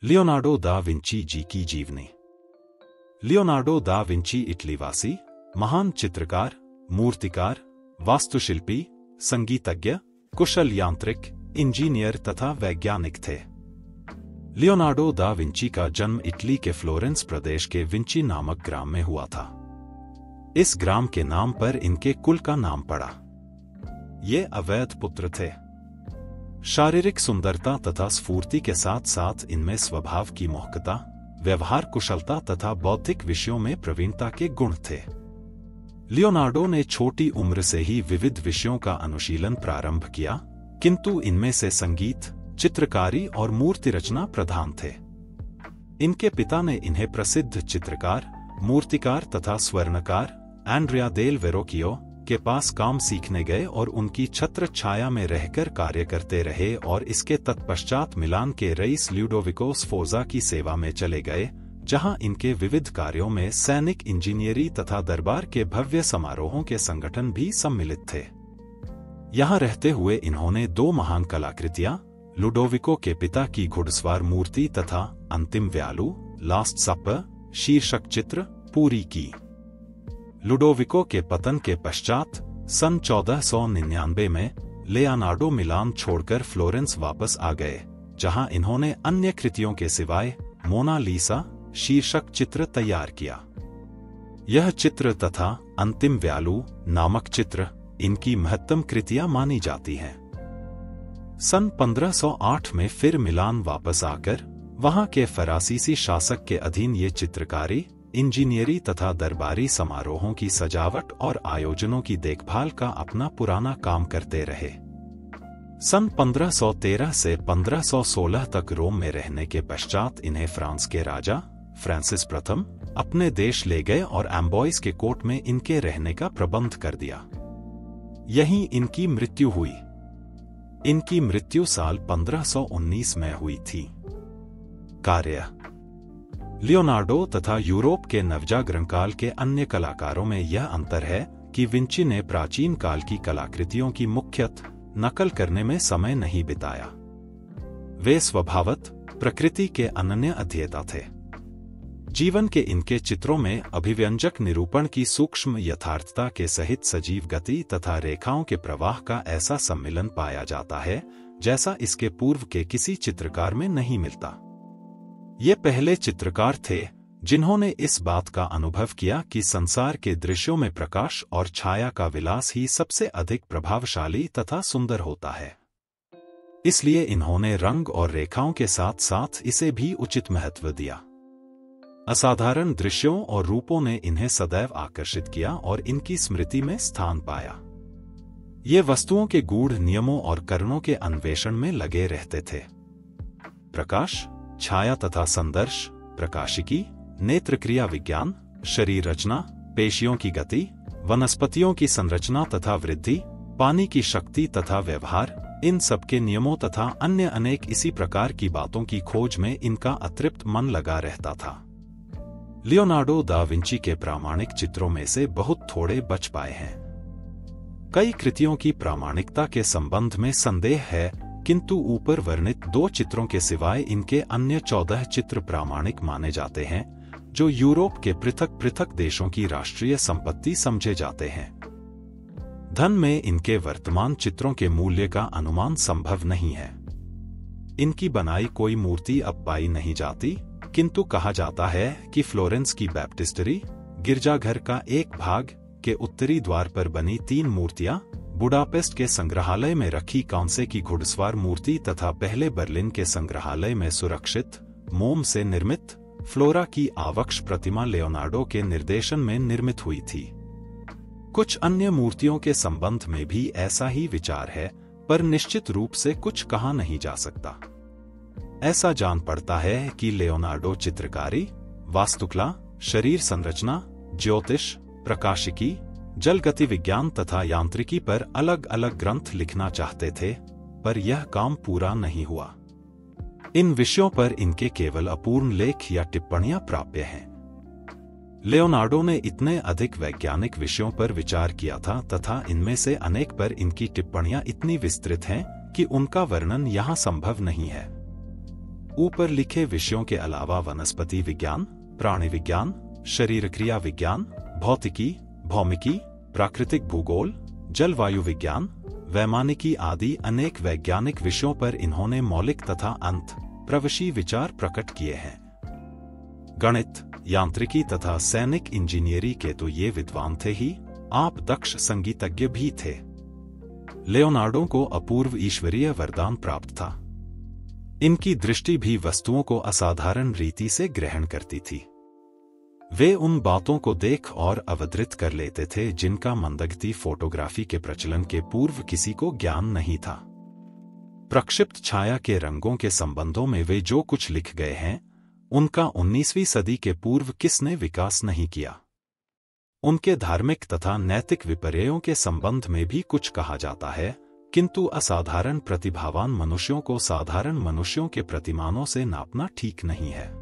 Leonardo da Vinci जी की जीवनी। Leonardo da Vinci इटलीवासी महान चित्रकार, मूर्तिकार, वास्तुशिल्पी, संगीतज्ञ, कुशल यांत्रिक, इंजीनियर तथा वैज्ञानिक थे। लियोनार्डो दा विंची का जन्म इटली के फ्लोरेंस प्रदेश के विंची नामक ग्राम में हुआ था। इस ग्राम के नाम पर इनके कुल का नाम पड़ा। ये अवैध पुत्र थे। शारीरिक सुंदरता तथा स्फूर्ति के साथ साथ इनमें स्वभाव की मोहकता, व्यवहार कुशलता तथा बौद्धिक विषयों में प्रवीणता के गुण थे। लियोनार्डो ने छोटी उम्र से ही विविध विषयों का अनुशीलन प्रारंभ किया, किंतु इनमें से संगीत, चित्रकारी और मूर्ति रचना प्रधान थे। इनके पिता ने इन्हें प्रसिद्ध चित्रकार, मूर्तिकार तथा स्वर्णकार एंड्रिया देल वेरोकियो के पास काम सीखने गए और उनकी छत्र छाया में रहकर कार्य करते रहे और इसके तत्पश्चात मिलान के रईस ल्यूडोविको स्फोर्जा की सेवा में चले गए, जहां इनके विविध कार्यों में सैनिक इंजीनियरी तथा दरबार के भव्य समारोहों के संगठन भी सम्मिलित थे। यहां रहते हुए इन्होंने दो महान कलाकृतियां, लुडोविको के पिता की घुड़सवार मूर्ति तथा अंतिम व्यालू लास्ट सपर शीर्षक चित्र पूरी की। लुडोविको के पतन के पश्चात सन 1499 में लियोनार्डो मिलान छोड़कर फ्लोरेंस वापस आ गए, जहां इन्होंने अन्य कृतियों के सिवाय मोना लीसा शीर्षक चित्र तैयार किया। यह चित्र तथा अंतिम व्यालू नामक चित्र इनकी महत्तम कृतियां मानी जाती हैं। सन 1508 में फिर मिलान वापस आकर वहां के फरासीसी शासक के अधीन ये चित्रकारी, इंजीनियरी तथा दरबारी समारोहों की सजावट और आयोजनों की देखभाल का अपना पुराना काम करते रहे। सन 1513 से 1516 तक रोम में रहने के पश्चात इन्हें फ्रांस के राजा फ्रांसिस प्रथम अपने देश ले गए और एम्बॉइस के कोर्ट में इनके रहने का प्रबंध कर दिया। यहीं इनकी मृत्यु हुई। इनकी मृत्यु साल 1519 में हुई थी। कार्य। लियोनार्डो तथा यूरोप के नवजागरण काल के अन्य कलाकारों में यह अंतर है कि विंची ने प्राचीन काल की कलाकृतियों की मुख्यतः नकल करने में समय नहीं बिताया। वे स्वभावत प्रकृति के अनन्य अध्येता थे। जीवन के इनके चित्रों में अभिव्यंजक निरूपण की सूक्ष्म यथार्थता के सहित सजीव गति तथा रेखाओं के प्रवाह का ऐसा सम्मिलन पाया जाता है जैसा इसके पूर्व के किसी चित्रकार में नहीं मिलता। ये पहले चित्रकार थे जिन्होंने इस बात का अनुभव किया कि संसार के दृश्यों में प्रकाश और छाया का विलास ही सबसे अधिक प्रभावशाली तथा सुंदर होता है। इसलिए इन्होंने रंग और रेखाओं के साथ साथ इसे भी उचित महत्व दिया। असाधारण दृश्यों और रूपों ने इन्हें सदैव आकर्षित किया और इनकी स्मृति में स्थान पाया। ये वस्तुओं के गूढ़ नियमों और कारणों के अन्वेषण में लगे रहते थे। प्रकाश, छाया तथा संदर्श, प्रकाशिकी, नेत्रक्रिया विज्ञान, शरीर रचना, पेशियों की गति, वनस्पतियों की संरचना तथा वृद्धि, पानी की शक्ति तथा व्यवहार, इन सबके नियमों तथा अन्य अनेक इसी प्रकार की बातों की खोज में इनका अतृप्त मन लगा रहता था। लियोनार्डो दा विंची के प्रामाणिक चित्रों में से बहुत थोड़े बच पाए हैं। कई कृतियों की प्रामाणिकता के संबंध में संदेह है, किंतु ऊपर वर्णित दो चित्रों के सिवाय इनके अन्य 14 चित्र प्रामाणिक माने जाते हैं, जो यूरोप के पृथक पृथक देशों की राष्ट्रीय संपत्ति समझे जाते हैं। धन में इनके वर्तमान चित्रों के मूल्य का अनुमान संभव नहीं है। इनकी बनाई कोई मूर्ति अब पाई नहीं जाती, किंतु कहा जाता है कि फ्लोरेंस की बैप्टिस्टरी गिरजाघर का एक भाग के उत्तरी द्वार पर बनी 3 मूर्तियां, बुडापेस्ट के संग्रहालय में रखी कांसे की घुड़सवार मूर्ति तथा पहले बर्लिन के संग्रहालय में सुरक्षित मोम से निर्मित फ्लोरा की आवक्ष प्रतिमा लियोनार्डो के निर्देशन में निर्मित हुई थी। कुछ अन्य मूर्तियों के संबंध में भी ऐसा ही विचार है, पर निश्चित रूप से कुछ कहा नहीं जा सकता। ऐसा जान पड़ता है कि लियोनार्डो चित्रकारी, वास्तुकला, शरीर संरचना, ज्योतिष, प्रकाशिकी, जल गति विज्ञान तथा यांत्रिकी पर अलग अलग ग्रंथ लिखना चाहते थे, पर यह काम पूरा नहीं हुआ। इन विषयों पर इनके केवल अपूर्ण लेख या टिप्पणियां प्राप्य हैं। लियोनार्डो ने इतने अधिक वैज्ञानिक विषयों पर विचार किया था तथा इनमें से अनेक पर इनकी टिप्पणियां इतनी विस्तृत हैं कि उनका वर्णन यहाँ संभव नहीं है। ऊपर लिखे विषयों के अलावा वनस्पति विज्ञान, प्राणी विज्ञान, शरीर क्रिया विज्ञान, भौतिकी, भौमिकी, प्राकृतिक भूगोल, जलवायु विज्ञान, वैमानिकी आदि अनेक वैज्ञानिक विषयों पर इन्होंने मौलिक तथा अंत प्रवशी विचार प्रकट किए हैं। गणित, यांत्रिकी तथा सैनिक इंजीनियरी के तो ये विद्वान थे ही, आप दक्ष संगीतज्ञ भी थे। लियोनार्डो को अपूर्व ईश्वरीय वरदान प्राप्त था। इनकी दृष्टि भी वस्तुओं को असाधारण रीति से ग्रहण करती थी। वे उन बातों को देख और अवधृत कर लेते थे जिनका मंदगति फोटोग्राफी के प्रचलन के पूर्व किसी को ज्ञान नहीं था। प्रक्षिप्त छाया के रंगों के संबंधों में वे जो कुछ लिख गए हैं, उनका 19वीं सदी के पूर्व किसने विकास नहीं किया। उनके धार्मिक तथा नैतिक विपर्ययों के संबंध में भी कुछ कहा जाता है, किंतु असाधारण प्रतिभावान मनुष्यों को साधारण मनुष्यों के प्रतिमानों से नापना ठीक नहीं है।